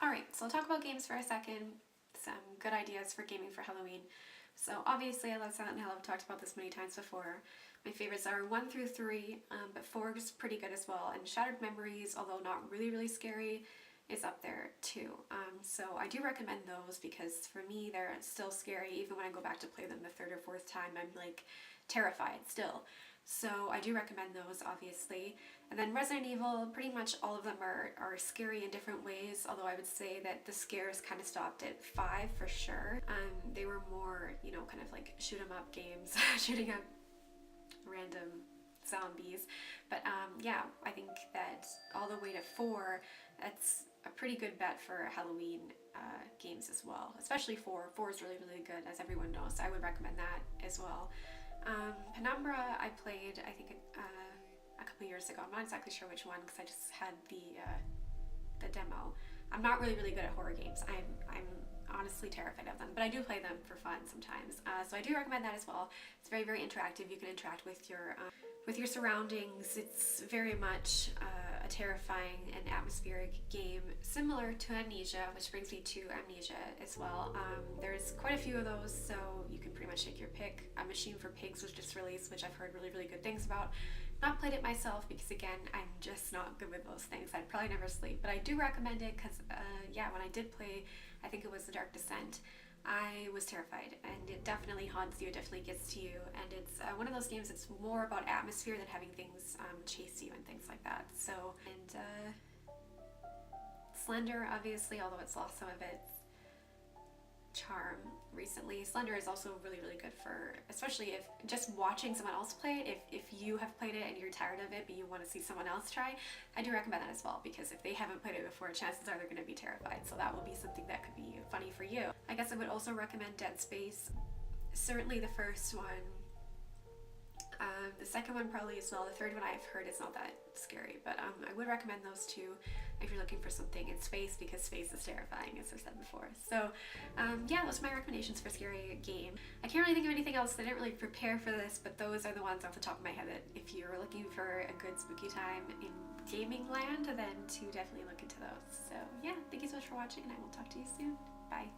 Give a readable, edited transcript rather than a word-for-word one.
Alright, so I'll talk about games for a second. Some good ideas for gaming for Halloween. So obviously I love Silent Hill, I've talked about this many times before. My favorites are 1 through 3, but 4 is pretty good as well. And Shattered Memories, although not really scary, is up there too. So I do recommend those because for me they're still scary. Even when I go back to play them the third or fourth time, I'm like terrified still. So I do recommend those, obviously. And then Resident Evil, pretty much all of them are scary in different ways, although I would say that the scares kind of stopped at 5 for sure. They were more, you know, kind of like shoot 'em up games, shooting up random zombies. But yeah, I think that all the way to 4, that's a pretty good bet for Halloween games as well, especially 4. 4 is really good, as everyone knows, so I would recommend that as well. Penumbra I played, I think, a couple years ago. I'm not exactly sure which one because I just had the demo. I'm not really good at horror games. I'm honestly terrified of them, but I do play them for fun sometimes. So I do recommend that as well. It's very interactive. You can interact with your surroundings. It's very much a terrifying and atmospheric game, similar to Amnesia, which brings me to Amnesia as well. There's quite a few of those, so you can pretty much take your pick. A Machine for Pigs was just released, which I've heard really good things about. Not played it myself because, again, I'm just not good with those things. I'd probably never sleep, but I do recommend it because, yeah, when I did play, I think it was The Dark Descent, I was terrified, and it definitely haunts you, it definitely gets to you, and it's one of those games that's more about atmosphere than having things chase you and things like that. So, and Slender, obviously, although it's lost some of its charm recently. Slender is also really good for, especially if just watching someone else play it. If you have played it and you're tired of it but you want to see someone else try, I do recommend that as well, because if they haven't played it before, chances are they're going to be terrified, so that will be something that could be funny for you. I guess I would also recommend Dead Space. Certainly the first one. The second one probably as well. The third one I've heard is not that scary, but I would recommend those two if you're looking for something in space, because space is terrifying, as I've said before. So yeah, those are my recommendations for scary game. I can't really think of anything else. I didn't really prepare for this, but those are the ones off the top of my head that if you're looking for a good spooky time in gaming land, then to definitely look into those. So yeah, thank you so much for watching, and I will talk to you soon. Bye.